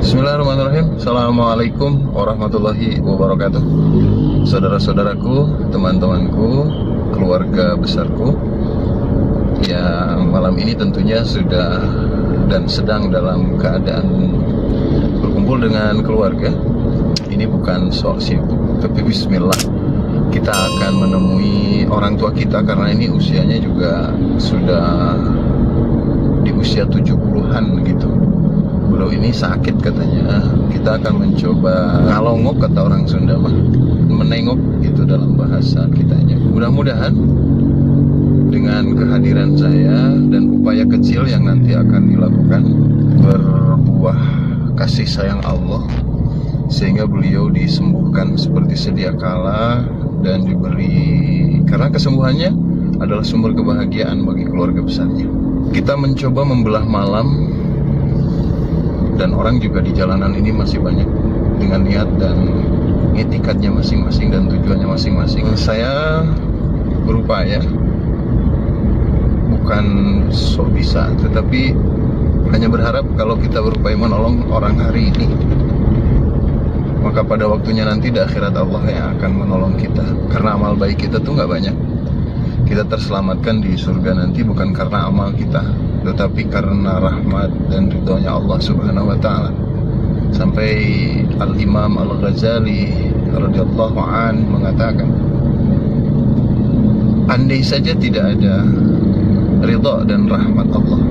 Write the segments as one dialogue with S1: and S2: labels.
S1: Bismillahirrahmanirrahim. Assalamualaikum warahmatullahi wabarakatuh. Saudara-saudaraku, teman-temanku, keluarga besarku yang malam ini tentunya sudah dan sedang dalam keadaan berkumpul dengan keluarga. Ini bukan sok sibuk, tapi bismillah, kita akan menemui orang tua kita karena ini usianya juga sudah di usia 70-an gitu. Beliau ini sakit katanya. Kita akan mencoba ngalongok, kata orang Sunda mah, menengok gitu dalam bahasa kitanya. Mudah-mudahan dengan kehadiran saya dan upaya kecil yang nanti akan dilakukan berbuah kasih sayang Allah, sehingga beliau disembuhkan seperti sedia kala dan diberi, karena kesembuhannya adalah sumber kebahagiaan bagi keluarga besarnya. Kita mencoba membelah malam, dan orang juga di jalanan ini masih banyak dengan niat dan etikatnya masing-masing dan tujuannya masing-masing. Saya berupaya, bukan sok bisa, tetapi hanya berharap kalau kita berupaya menolong orang hari ini, maka pada waktunya nanti di akhirat Allah yang akan menolong kita. Karena amal baik kita tuh nggak banyak. Kita terselamatkan di surga nanti bukan karena amal kita, tetapi karena rahmat dan ridhonya Allah Subhanahu wa ta'ala. Sampai Al-Imam Al-Ghazali radhiyallahu an mengatakan, andai saja tidak ada ridha dan rahmat Allah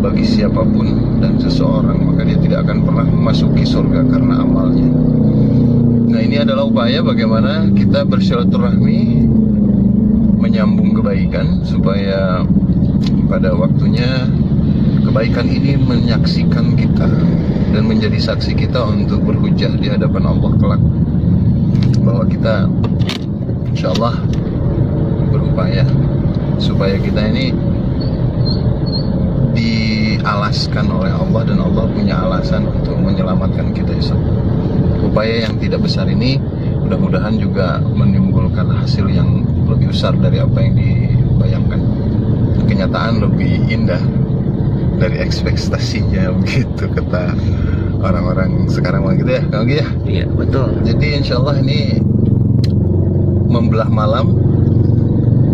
S1: bagi siapapun dan seseorang, maka dia tidak akan pernah memasuki surga karena amalnya. Nah, ini adalah upaya bagaimana kita bersilaturahmi, menyambung kebaikan, supaya pada waktunya kebaikan ini menyaksikan kita dan menjadi saksi kita untuk berhujjah di hadapan Allah kelak, bahwa kita insyaallah berupaya supaya kita ini dialaskan oleh Allah, dan Allah punya alasan untuk menyelamatkan kita esok. Upaya yang tidak besar ini mudah-mudahan juga menimbulkan hasil yang lebih besar dari apa yang dibayangkan. Kenyataan lebih indah dari ekspektasinya, begitu kata orang-orang sekarang begitu ya, Kang Gi ya?
S2: Iya, betul.
S1: Jadi insyaallah ini membelah malam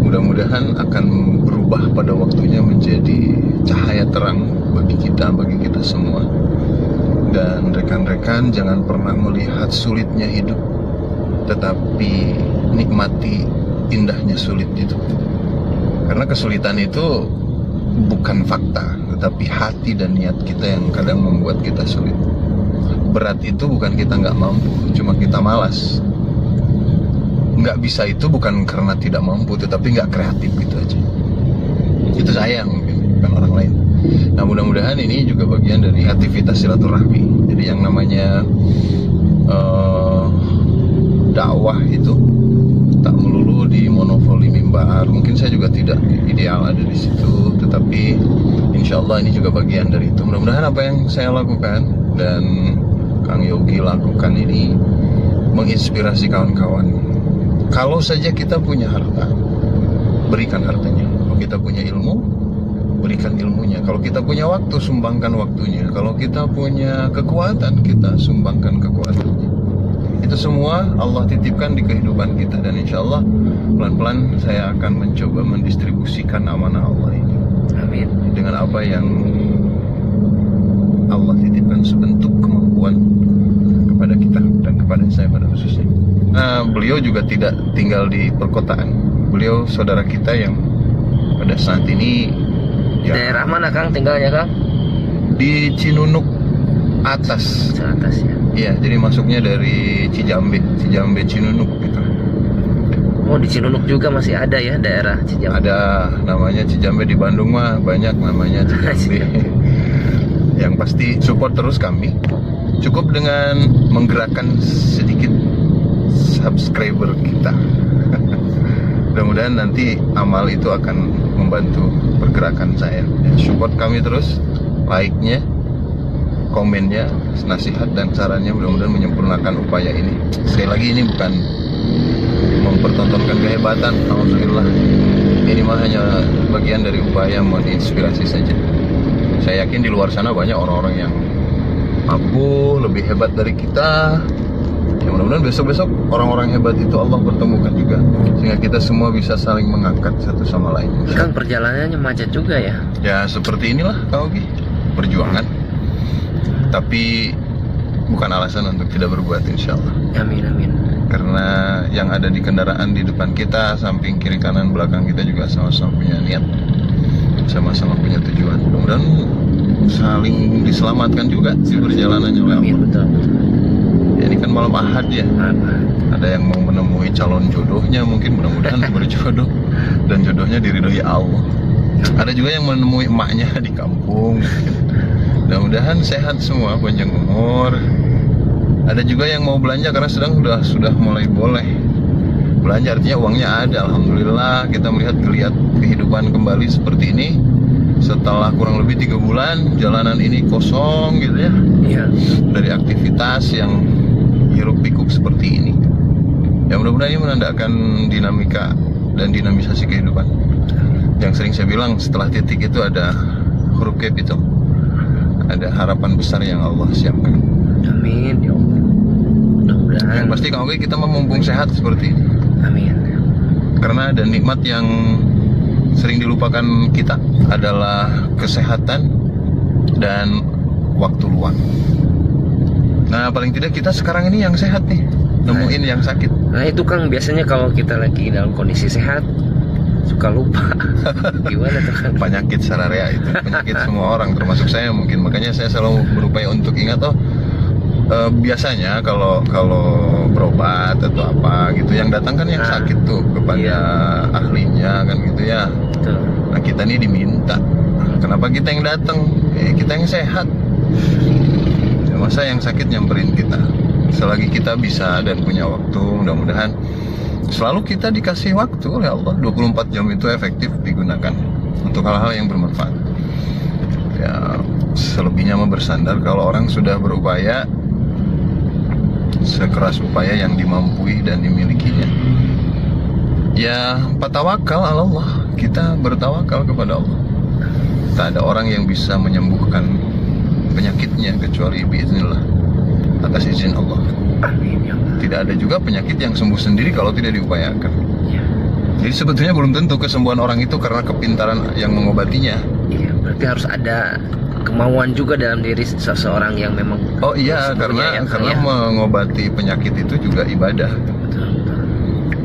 S1: mudah-mudahan akan berubah pada waktunya menjadi cahaya terang bagi kita semua. Dan rekan-rekan, jangan pernah melihat sulitnya hidup, tetapi nikmati indahnya sulit itu. Karena kesulitan itu bukan fakta, tetapi hati dan niat kita yang kadang membuat kita sulit. Berat itu bukan kita nggak mampu, cuma kita malas. Nggak bisa itu bukan karena tidak mampu, tetapi nggak kreatif gitu aja. Itu saya mungkin, bukan orang lain. Nah, mudah-mudahan ini juga bagian dari aktivitas silaturahmi. Jadi yang namanya dakwah itu tak melulu di monopoli mimbar. Mungkin saya juga tidak ideal ada di situ, tetapi insya Allah ini juga bagian dari itu. Mudah-mudahan apa yang saya lakukan dan Kang Yogi lakukan ini menginspirasi kawan-kawan. Kalau saja kita punya harta, berikan hartanya. Kalau kita punya ilmu, berikan ilmunya. Kalau kita punya waktu, sumbangkan waktunya. Kalau kita punya kekuatan, kita sumbangkan kekuatannya. Itu semua Allah titipkan di kehidupan kita, dan insya Allah pelan-pelan saya akan mencoba mendistribusikan amanah Allah ini.
S2: Amin.
S1: Dengan apa yang Allah titipkan sebentuk kemampuan kepada kita dan kepada saya pada khususnya. Nah, beliau juga tidak tinggal di perkotaan. Beliau saudara kita yang pada saat ini ya,
S2: Daerah mana Kang tinggalnya Kang?
S1: di Cinunuk atas.
S2: Atas ya.
S1: Iya, jadi masuknya dari Cijambe Cinunuk gitu.
S2: Oh, di Cinunuk juga masih ada ya daerah Cijambe.
S1: Ada namanya Cijambe, di Bandung mah banyak namanya Cijambe. Yang pasti support terus kami. Cukup dengan menggerakkan sedikit subscriber kita. Mudah-mudahan nanti amal itu akan membantu pergerakan saya. Support kami terus, like-nya, komennya, nasihat dan sarannya mudah-mudahan menyempurnakan upaya ini. Sekali lagi, ini bukan mempertontonkan kehebatan, alhamdulillah. Ini mah hanya bagian dari upaya menginspirasi saja. Saya yakin di luar sana banyak orang-orang yang mampu, lebih hebat dari kita. Ya mudah-mudahan besok-besok orang-orang hebat itu Allah pertemukan juga, sehingga kita semua bisa saling mengangkat satu sama lain.
S2: Kang, perjalanannya macet juga ya?
S1: Ya seperti inilah Kak Ogi, perjuangan. Tapi bukan alasan untuk tidak berbuat, insya Allah.
S2: Amin, amin.
S1: Karena yang ada di kendaraan di depan kita, samping, kiri, kanan, belakang kita juga sama-sama punya niat, sama-sama punya tujuan. Mudah-mudahan saling diselamatkan juga di perjalanannya oleh
S2: Amin,
S1: Allah.
S2: betul.
S1: Ya, ini kan malam Ahad ya. Ada yang mau menemui calon jodohnya, mungkin mudah-mudahan berjodoh dan jodohnya diridhoi Allah. Ada juga yang menemui emaknya di kampung. Mudah-mudahan sehat semua, panjang umur. Ada juga yang mau belanja karena sudah mulai boleh belanja, artinya uangnya ada. Alhamdulillah kita melihat geliat kehidupan kembali seperti ini setelah kurang lebih 3 bulan jalanan ini kosong gitu ya.
S2: Iya.
S1: Dari aktivitas yang hiruk pikuk seperti ini. Ya mudah-mudahan ini menandakan dinamika dan dinamisasi kehidupan. Yang sering saya bilang, setelah titik itu ada huruf capital. Ada harapan besar yang Allah siapkan.
S2: Amin, ya Allah. Mudah-mudahan.
S1: Yang pasti kalau kita mumpung sehat seperti ini.
S2: Amin.
S1: Karena ada nikmat yang sering dilupakan kita adalah kesehatan dan waktu luang. Nah paling tidak kita sekarang ini yang sehat nih, nemuin yang sakit.
S2: Nah itu Kang, biasanya kalau kita lagi dalam kondisi sehat suka lupa. Gimana tuh Kang?
S1: Penyakit sararea itu, penyakit semua orang termasuk saya mungkin. Makanya saya selalu berupaya untuk ingat, biasanya kalau berobat atau apa gitu, yang datang kan yang sakit tuh kepada ahlinya kan gitu ya.
S2: Betul.
S1: Nah kita nih diminta, kenapa kita yang datang? Kita yang sehat. Ya, masa yang sakit nyamperin kita? Selagi kita bisa dan punya waktu, mudah-mudahan selalu kita dikasih waktu oleh Allah. 24 jam itu efektif digunakan untuk hal-hal yang bermanfaat. Ya selebihnya mah bersandar kalau orang sudah berupaya sekeras upaya yang dimampui dan dimilikinya. Ya patawakal ala Allah, kita bertawakal kepada Allah. Tak ada orang yang bisa menyembuhkan penyakitnya kecuali biiznillah, atas izin Allah.
S2: Amin, ya Allah.
S1: Tidak ada juga penyakit yang sembuh sendiri kalau tidak diupayakan.
S2: Ya.
S1: Jadi sebetulnya belum tentu kesembuhan orang itu karena kepintaran yang mengobatinya.
S2: Iya, berarti harus ada kemauan juga dalam diri seseorang yang memang.
S1: Oh iya, karena mengobati penyakit itu juga ibadah.
S2: Betul, betul.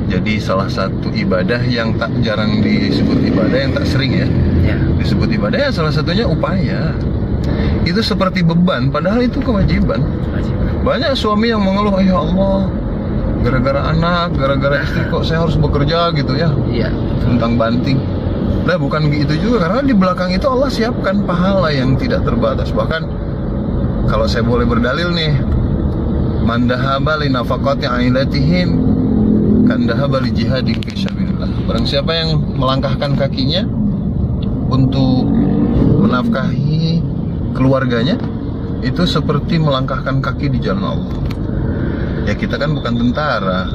S1: Jadi salah satu ibadah yang tak jarang disebut ibadah, yang tak sering ya disebut ibadah, ya salah satunya upaya. Itu seperti beban, padahal itu kewajiban. Banyak suami yang mengeluh, ya Allah, gara-gara anak, gara-gara istri kok saya harus bekerja gitu ya.
S2: Iya.
S1: Tentang banting. Nah bukan gitu juga, karena di belakang itu Allah siapkan pahala yang tidak terbatas. Bahkan kalau saya boleh berdalil nih, man dahaba li nafaqati ailatihim kan dahaba li jihadi fi sabilillah. Barang siapa yang melangkahkan kakinya untuk menafkahi keluarganya, itu seperti melangkahkan kaki di jalan Allah. Ya kita kan bukan tentara,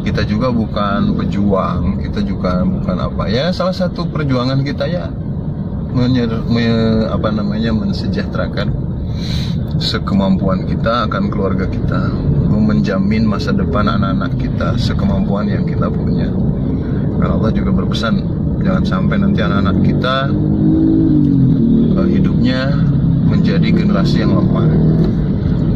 S1: kita juga bukan pejuang, kita juga bukan apa ya. Salah satu perjuangan kita ya mensejahterakan sekemampuan kita akan keluarga kita, menjamin masa depan anak-anak kita sekemampuan yang kita punya. Karena Allah juga berpesan, jangan sampai nanti anak-anak kita hidupnya menjadi generasi yang lemah.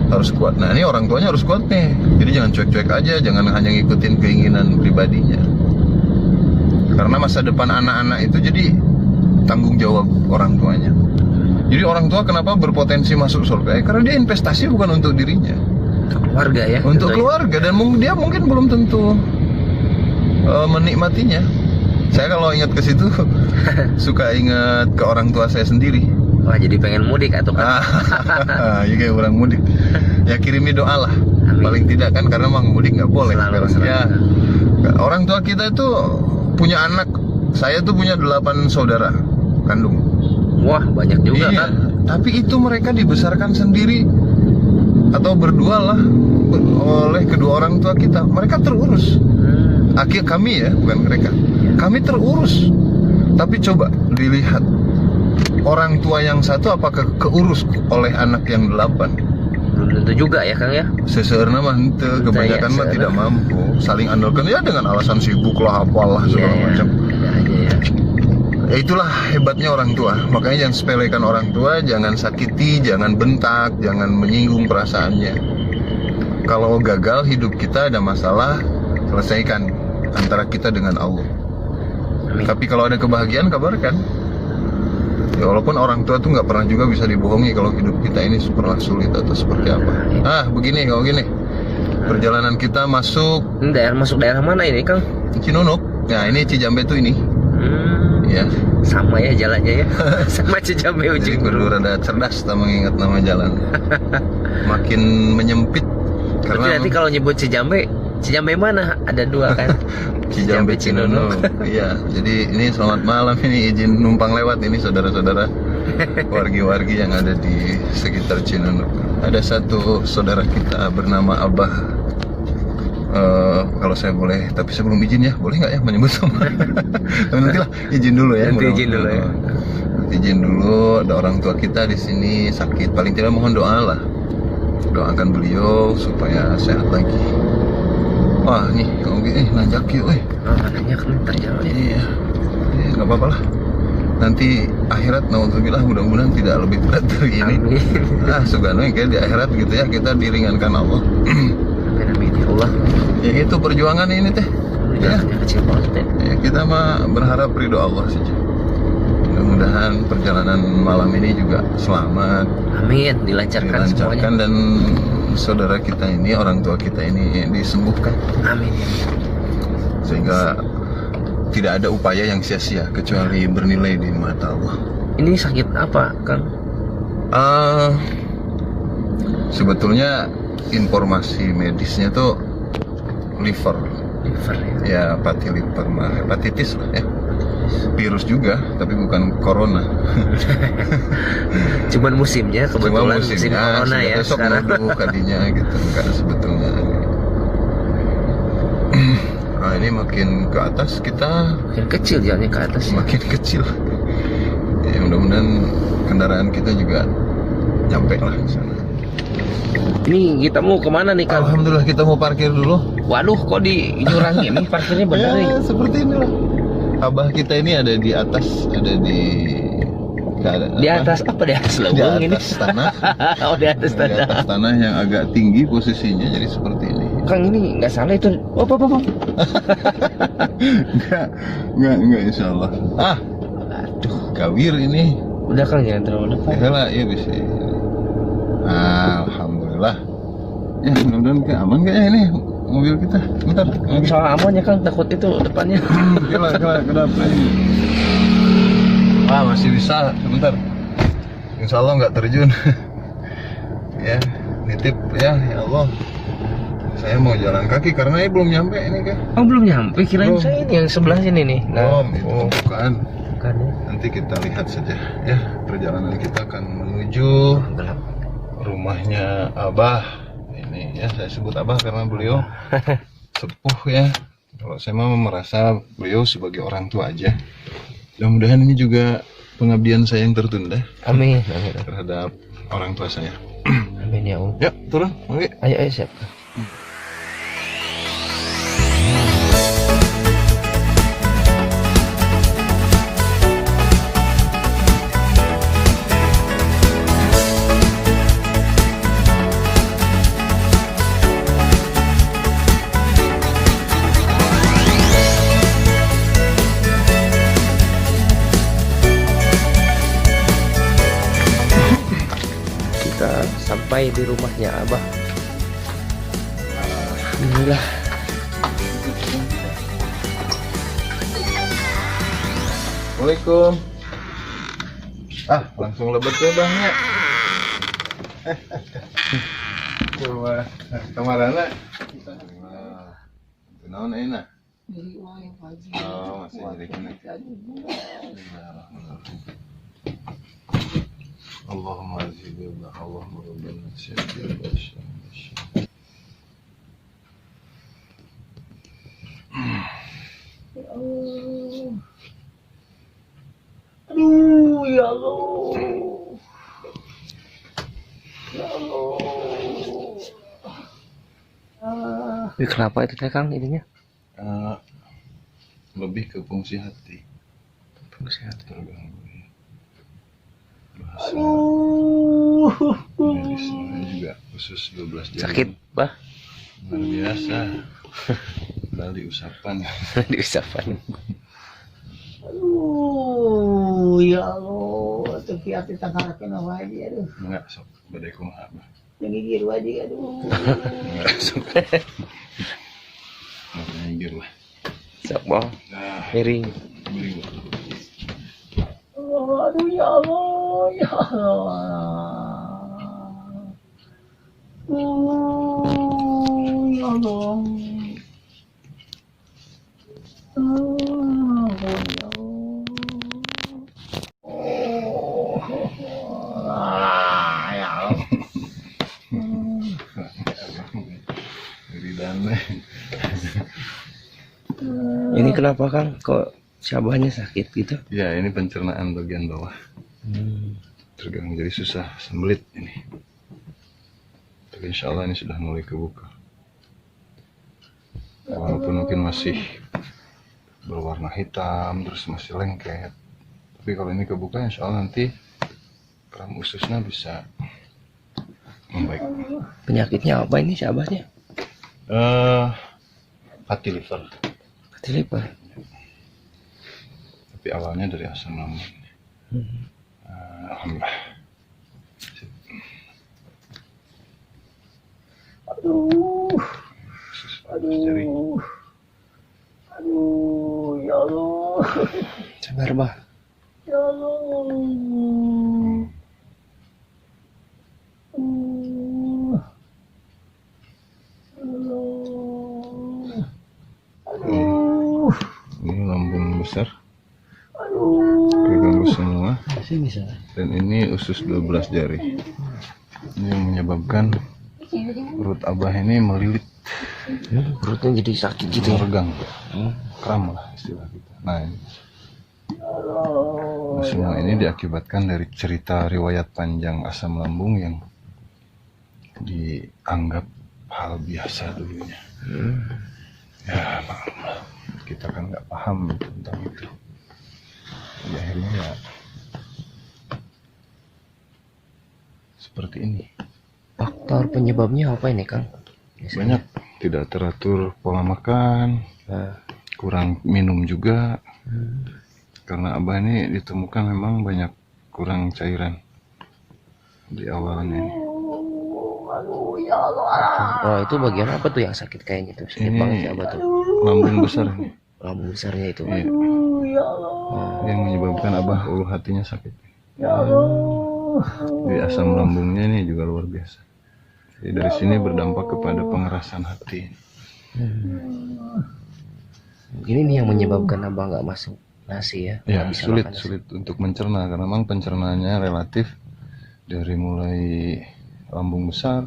S1: Harus kuat. Nah ini orang tuanya harus kuat nih. Jadi jangan cuek-cuek aja, jangan hanya ngikutin keinginan pribadinya. Karena masa depan anak-anak itu jadi tanggung jawab orang tuanya. Jadi orang tua kenapa berpotensi masuk surga? Karena dia investasi bukan untuk dirinya,
S2: Untuk keluarga ya.
S1: untuk keluarga, dan dia mungkin belum tentu menikmatinya. Saya kalau ingat ke situ suka ingat ke orang tua saya sendiri.
S2: Wah, jadi pengen mudik atau kan?
S1: Ya kayak orang mudik. Ya kirimi doa lah.
S2: Amin.
S1: Paling tidak kan, karena memang mudik nggak boleh.
S2: Selalu.
S1: Ya, orang tua kita itu punya anak. Saya tuh punya 8 saudara kandung.
S2: Wah, banyak juga
S1: Iya.
S2: kan?
S1: Tapi itu mereka dibesarkan sendiri atau berdua lah oleh kedua orang tua kita. Mereka terurus. Akhir kami ya, bukan mereka. Kami terurus. Tapi coba dilihat orang tua yang satu apakah keurus oleh anak yang 8?
S2: Belum tentu juga ya Kang ya.
S1: Seseorang mah ente, kebanyakan mah tidak mampu, saling andalkan ya dengan alasan sibuk lah, apalah segala macam.
S2: Ada aja ya.
S1: Ya itulah hebatnya orang tua. Makanya jangan sepelekan orang tua, jangan sakiti, jangan bentak, jangan menyinggung perasaannya. Kalau gagal hidup kita ada masalah, selesaikan antara kita dengan Allah.
S2: Amin.
S1: Tapi kalau ada kebahagiaan, kabarkan. Ya walaupun orang tua tuh nggak pernah juga bisa dibohongi kalau hidup kita ini pernah sulit atau seperti apa. Begini kalau gini, perjalanan kita masuk
S2: Ini masuk daerah mana ini Kang?
S1: Cinunuk. Nah ini Cijambe tuh ini. Ya.
S2: Sama ya jalannya ya. Sama Cijambe
S1: Jadi
S2: ujung.
S1: perlu rada cerdas tak mengingat nama jalan. Makin menyempit
S2: Tapi
S1: karena
S2: nanti kalau nyebut Cijambe mana? Ada 2 kan?
S1: Cijambe Cinunuk. Iya, jadi ini selamat malam, ini izin numpang lewat ini saudara-saudara wargi-wargi yang ada di sekitar Cinunuk. Ada satu saudara kita bernama Abah. Kalau saya boleh, tapi sebelum izin ya, boleh nggak ya menyebut sama? Tapi nanti lah, izin dulu ya.
S2: Nanti izin dulu ya.
S1: Izin dulu, ada orang tua kita di sini sakit, paling tidak mohon doa lah. Doakan beliau supaya sehat lagi. Wah nih, oke, nanjak yuk,
S2: Nanjak ntar jalan.
S1: Iya, nggak apa-apa lah. Nanti akhirat, naudzubillah, mudah-mudahan tidak lebih berat dari ini. Sugano kayak di akhirat gitu ya, kita diringankan Allah.
S2: Amin ya Allah.
S1: Ya itu perjuangan ini teh. Ya,
S2: Kecil banget.
S1: ya kita mah berharap ridho Allah saja. Mudah-mudahan perjalanan malam ini juga selamat,
S2: Amin, dilancarkan semuanya.
S1: dan saudara kita ini, orang tua kita ini disembuhkan.
S2: Amin.
S1: Sehingga tidak ada upaya yang sia-sia kecuali bernilai di mata Allah.
S2: Ini sakit apa, Kang?
S1: Sebetulnya informasi medisnya tuh liver.
S2: Liver ya.
S1: Ya, liver mah hepatitis lah ya. Virus juga, tapi bukan corona.
S2: Cuman musimnya kebetulan musim corona ya
S1: besok
S2: sekarang.
S1: Kadinya gitu, enggak sebetulnya. Nah, ini makin ke atas kita
S2: Makin kecil jalannya ke atas.
S1: makin kecil. Ya, mudah-mudahan kendaraan kita juga nyampe lah di sana.
S2: Ini kita mau kemana nih Kang?
S1: Alhamdulillah kita mau parkir dulu.
S2: Waduh, kok dinyurangi nih parkirnya bener nih.
S1: Ya, seperti inilah. Abah kita ini ada di atas, ada di
S2: Di atas apa? Di atas
S1: di
S2: lubang ini.
S1: atas tanah.
S2: Oh, di atas
S1: Di
S2: tanah.
S1: atas tanah yang agak tinggi posisinya, jadi seperti ini.
S2: Kang ini nggak salah itu. Apa?
S1: Enggak insya Allah.
S2: Aduh,
S1: Kawir ini.
S2: udah Kang jangan terlalu depan.
S1: Ya lah, ya bisa. Alhamdulillah. Ya mudah-mudahan kayak aman kayaknya ini mobil kita. Bentar.
S2: Soal aman ya Kang, takut itu depannya.
S1: Kenapa ini? Masih bisa, sebentar. Insya Allah nggak terjun. Ya, nitip ya Allah. Saya mau jalan kaki karena ini belum nyampe ini kan.
S2: Oh, belum nyampe, kirain
S1: Belum.
S2: saya ini yang sebelah sini nih.
S1: Itu bukan.
S2: Bukan ya.
S1: Nanti kita lihat saja ya, perjalanan kita akan menuju
S2: Gelap.
S1: rumahnya Abah. Ini ya, saya sebut Abah karena beliau sepuh ya. Kalau saya mah merasa beliau sebagai orang tua aja. Mudah-mudahan ini juga pengabdian saya yang tertunda
S2: Amin.
S1: terhadap orang tua saya.
S2: Amin ya Allah.
S1: Ya, turun. Oke.
S2: Ayo siap. Kita sampai di rumahnya Abah. Alhamdulillah.
S1: Assalamualaikum. Langsung lebet ya Bang ya. Coba kamarana. Naon enak. Masih jadi kena. Allahumma azhibna Allahumma rabbana syafir basya.
S2: Aduh ya Allah. Tapi kenapa itu teh Kang ininya?
S1: Eh, lebih ke fungsi hati
S2: Fungsi hati.
S1: terganggu ya. Bahasa
S3: Aduh.
S1: medisnya juga khusus 12 jam.
S2: Sakit, Bah?
S1: Luar biasa. Kali usapan.
S2: Diusapan.
S3: Aduh, ya Allah, tuh hati tangkarakeun wae aduh.
S1: Enggak sok badai kumaha mah.
S3: Ngigir wae aduh.
S1: Enggak sok. Makanya gir lah.
S2: Sok boh.
S1: Nah,
S2: Miring.
S1: miring lah.
S3: Aduh, ya Allah, ya Allah. Ya Allah.
S2: Ini kenapa Kang? Kok cabahnya sakit gitu?
S1: Ya, ini pencernaan bagian bawah terganggu, jadi susah sembelit ini. Tapi insya Allah ini sudah mulai kebuka. Walaupun mungkin masih berwarna hitam, terus masih lengket. Tapi kalau ini kebuka, insya Allah nanti keram ususnya bisa membaik.
S2: Penyakitnya apa ini cabahnya?
S1: Fatty liver.
S2: Fatty liver.
S1: Tapi awalnya dari asam lambung. Alhamdulillah.
S3: Aduh,
S1: Usus jari.
S3: aduh, ya Allah,
S2: Sabar, Bah.
S3: ya Allah.
S1: Ini lambung besar,
S3: Aduh,
S1: terganggu semua.
S2: Sini bisa.
S1: Dan ini usus 12 jari. Ini yang menyebabkan perut abah ini melilit,
S2: Perutnya jadi sakit gitu ya.
S1: meregang, kram lah istilah kita. Nah, ini. Nah, semua ini diakibatkan dari cerita riwayat panjang asam lambung yang dianggap hal biasa dulunya. Ya, maklumlah, kita kan nggak paham tentang itu. Jadi akhirnya ya seperti ini.
S2: Faktor penyebabnya apa ini Kang?
S1: Banyak, tidak teratur pola makan,
S2: Nah,
S1: kurang minum juga. Karena abah ini ditemukan memang banyak kurang cairan di awalnya ini.
S3: aduh, ya Allah.
S2: oh itu bagian apa tuh yang sakit kayaknya tuh? Sakit
S1: Ini
S2: banget ya Abah tuh.
S1: lambung besar ini.
S2: Lambung besarnya itu.
S1: Iya,
S3: Aduh, ya Allah,
S1: yang menyebabkan abah ulu hatinya sakit.
S3: ya Allah.
S1: Di asam lambungnya ini juga luar biasa. Jadi dari sini berdampak kepada pengerasan hati.
S2: Mungkin ini yang menyebabkan Abah nggak masuk nasi ya.
S1: Ya,
S2: Nggak bisa
S1: sulit
S2: makan nasi.
S1: sulit untuk mencerna karena memang pencernaannya relatif dari mulai lambung besar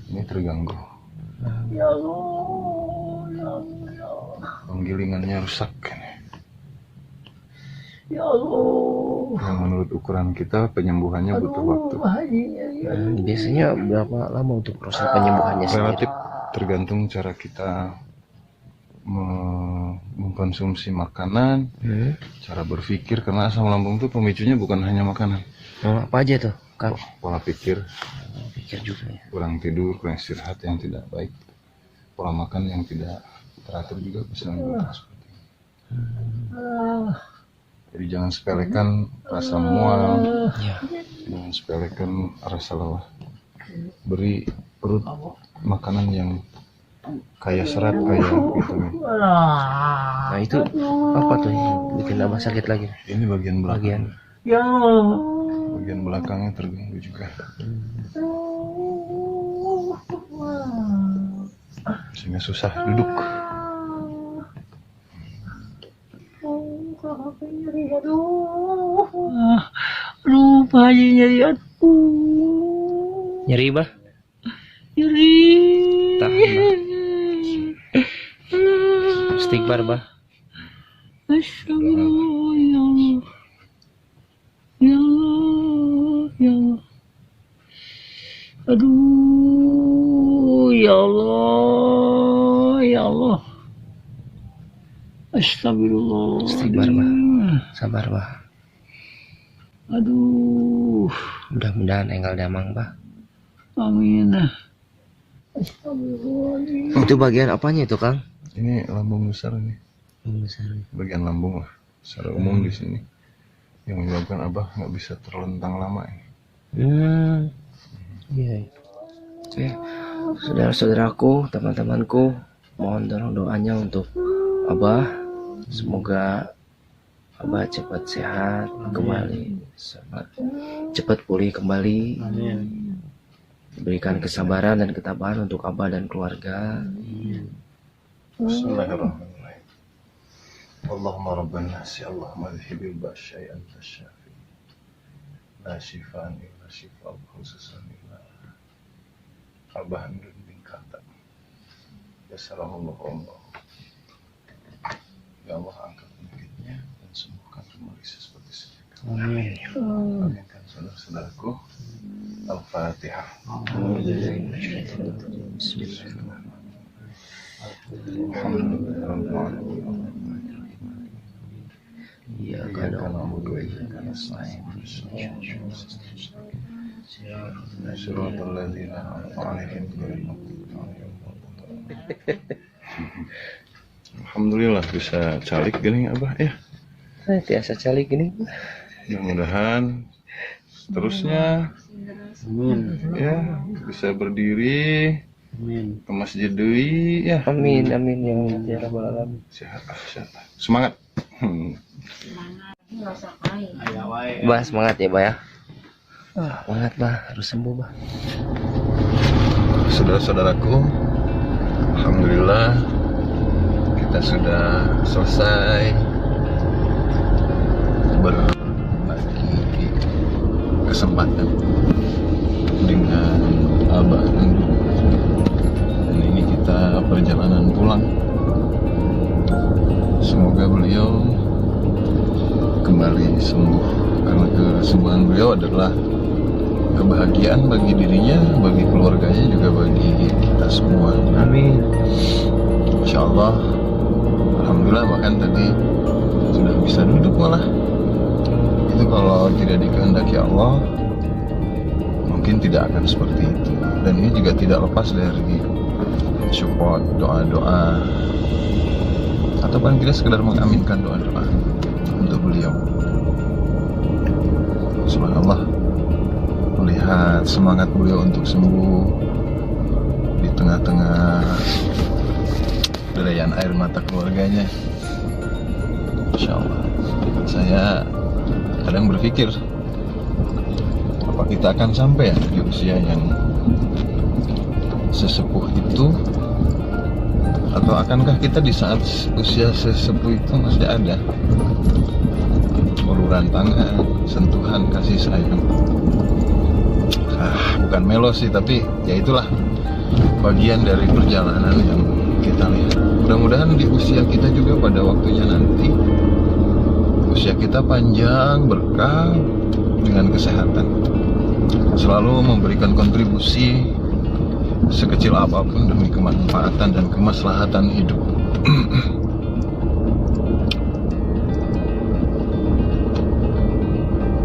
S1: ini terganggu.
S3: Ya Allah, ya Allah, ya Allah,
S1: Penggilingannya rusak ini.
S3: ya Allah.
S1: Yang menurut ukuran kita penyembuhannya butuh waktu.
S3: Bahagia, ya.
S2: Biasanya berapa lama untuk proses penyembuhannya sendiri?
S1: Relatif tergantung cara kita mengkonsumsi makanan, cara berpikir, karena asam lambung itu pemicunya bukan hanya makanan.
S2: Oh, apa aja tuh Kang?
S1: Pola pikir,
S2: Pikir juga ya.
S1: kurang tidur, kurang istirahat yang tidak baik, pola makan yang tidak teratur juga bisa menyebabkan seperti ini. Jadi jangan sepelekan rasa mual,
S2: Ya.
S1: jangan sepelekan rasa lelah. Beri perut makanan yang kaya serat, kaya vitamin.
S2: Nah itu apa tuh yang bikin Abah sakit lagi?
S1: Ini bagian belakang.
S2: Bagian.
S3: Ya Allah.
S1: Bagian belakangnya terganggu juga, sehingga susah duduk.
S3: Aduh, bahagia nyeri, aduh,
S2: Nyeri Bah?
S3: nyeri.
S2: Tahan Bah. Istighfar Bah.
S3: Astagfirullah, ya Allah, ya Allah, ya Allah. Aduh, ya Allah. ya Allah. Astagfirullah.
S2: Istighfar, Bah. Sabar, Bah.
S3: Aduh.
S2: Mudah-mudahan enggal damang, Bah.
S3: Amin. Astagfirullahaladzim.
S2: Itu bagian apanya itu, Kang?
S1: Ini lambung besar nih,
S2: Besar.
S1: bagian lambung lah. Secara umum di sini yang menyebabkan Abah nggak bisa terlentang lama ini.
S2: Iya. Oke, saudara-saudaraku, teman-temanku, mohon tolong doanya untuk Abah. Semoga Abah cepat sehat kembali, cepat pulih kembali. Berikan kesabaran dan ketabahan untuk Abah dan keluarga.
S1: Bismillahirrahmanirrahim. Allahumma rabban nasi, Allahumma adhibil ba'syai anta syafi. La shifaan illa shifa khususan illa Abah Andun bin Kata. Yasarahullah Allah. Ya Allah, angkat penyakitnya dan sembuhkan kembali seperti sedia.
S3: Amin.
S1: Aminkan saudara-saudaraku. Al-Fatihah.
S2: Iya,
S1: Iyyaka na'budu wa iyyaka nasta'in. Shiratal ladzina an'amta 'alaihim ghairil maghdubi 'alaihim waladdallin. Alhamdulillah bisa calik gini Abah ya.
S2: Biasa calik ini.
S1: Mudah-mudahan seterusnya ya bisa berdiri ke masjid deui ya.
S2: Amin, amin ya rabbal alamin.
S1: Sehat, sehat. Semangat.
S2: Bah, semangat ya, Bah ya. Semangat, Bah, harus sembuh, Bah.
S1: Saudara-saudaraku, alhamdulillah kita sudah selesai berbagi kesempatan dengan Abah Andun. Dan ini kita perjalanan pulang. Semoga beliau kembali sembuh, karena kesembuhan beliau adalah kebahagiaan bagi dirinya, bagi keluarganya, juga bagi kita semua.
S2: Amin.
S1: Insya Allah, alhamdulillah, bahkan tadi sudah bisa duduk malah. Itu kalau tidak dikehendaki Allah, mungkin tidak akan seperti itu. Dan ini juga tidak lepas dari support, doa-doa, atau paling tidak sekedar mengaminkan doa-doa untuk beliau. Subhanallah, melihat semangat beliau untuk sembuh di tengah-tengah derayan air mata keluarganya. Insya Allah, saya kadang berpikir, apa kita akan sampai ya di usia yang sesepuh itu, atau akankah kita di saat usia sesepuh itu masih ada uluran tangan, sentuhan, kasih sayang. Bukan melo sih, tapi ya itulah bagian dari perjalanan yang kita lihat. Mudah-mudahan di usia kita juga pada waktunya nanti, usia kita panjang, berkah, dengan kesehatan, selalu memberikan kontribusi sekecil apapun demi kemanfaatan dan kemaslahatan hidup.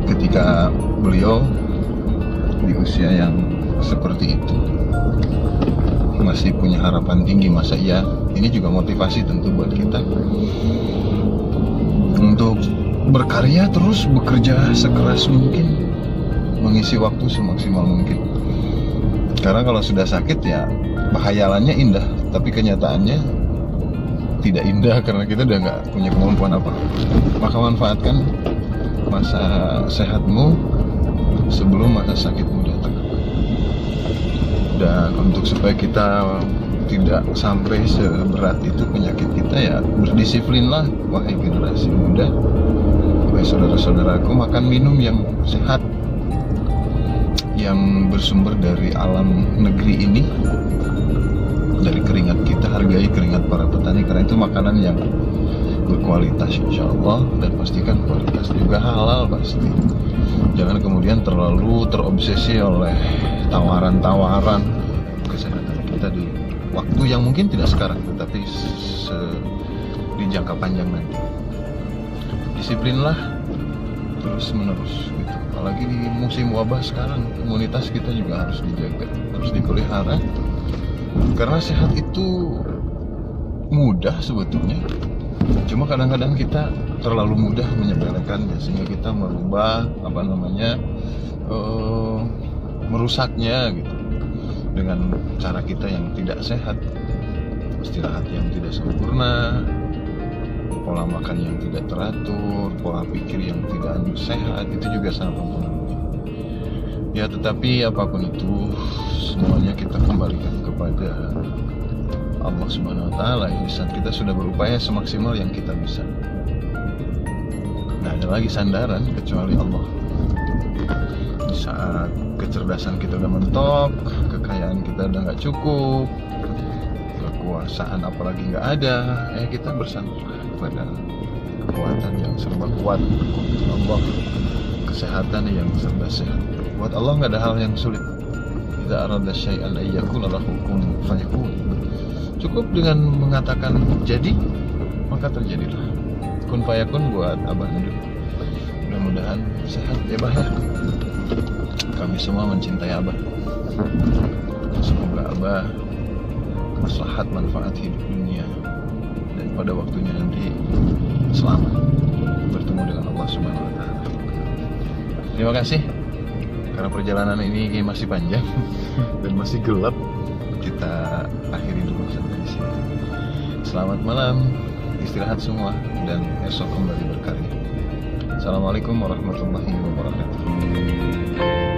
S1: Ketika beliau di usia yang seperti itu masih punya harapan tinggi, masa iya, ini juga motivasi tentu buat kita untuk berkarya terus, bekerja sekeras mungkin, mengisi waktu semaksimal mungkin. Karena kalau sudah sakit ya bahayalannya indah, tapi kenyataannya tidak indah karena kita udah nggak punya kemampuan apa. Maka manfaatkan masa sehatmu sebelum masa sakitmu datang. Dan untuk supaya kita tidak sampai seberat itu penyakit kita, ya berdisiplinlah wahai generasi muda, wahai saudara-saudaraku, makan minum yang sehat, yang bersumber dari alam negeri ini, dari keringat kita. Hargai keringat para petani, karena itu makanan yang berkualitas insya Allah, dan pastikan kualitas juga halal pasti. Jangan kemudian terlalu terobsesi oleh tawaran-tawaran kesehatan kita waktu yang mungkin tidak sekarang, tetapi di jangka panjang nanti. Disiplinlah terus menerus gitu. Apalagi di musim wabah sekarang, imunitas kita juga harus dijaga, harus dipelihara. Karena sehat itu mudah sebetulnya, cuma kadang-kadang kita terlalu mudah menyepelekannya sehingga kita merubah merusaknya gitu dengan cara kita yang tidak sehat, istirahat yang tidak sempurna, pola makan yang tidak teratur, pola pikir yang tidak sehat, itu juga sangat mempengaruhi. Ya, tetapi apapun itu semuanya kita kembalikan kepada Allah Subhanahu wa taala. Di saat kita sudah berupaya semaksimal yang kita bisa, nggak ada lagi sandaran kecuali Allah. Di saat kecerdasan kita udah mentok, kekayaan kita udah nggak cukup, kekuasaan apalagi nggak ada, kita bersandar pada kekuatan yang serba kuat Allah, kesehatan yang serba sehat. Buat Allah nggak ada hal yang sulit. Idza arada syai'an ayyakuna lahu kun fayakun. Cukup dengan mengatakan jadi, maka terjadilah. Kun fayakun buat Abah dulu. Mudah-mudahan sehat ya Abah ya. Kami semua mencintai Abah. Semoga Abah maslahat manfaat hidup dunia dan pada waktunya nanti selamat bertemu dengan Allah Subhanahu wa taala. Terima kasih karena perjalanan ini masih panjang dan masih gelap. Kita akhiri dulu sampai di sini. Selamat malam, istirahat semua dan esok kembali berkarya. Assalamualaikum warahmatullahi wabarakatuh.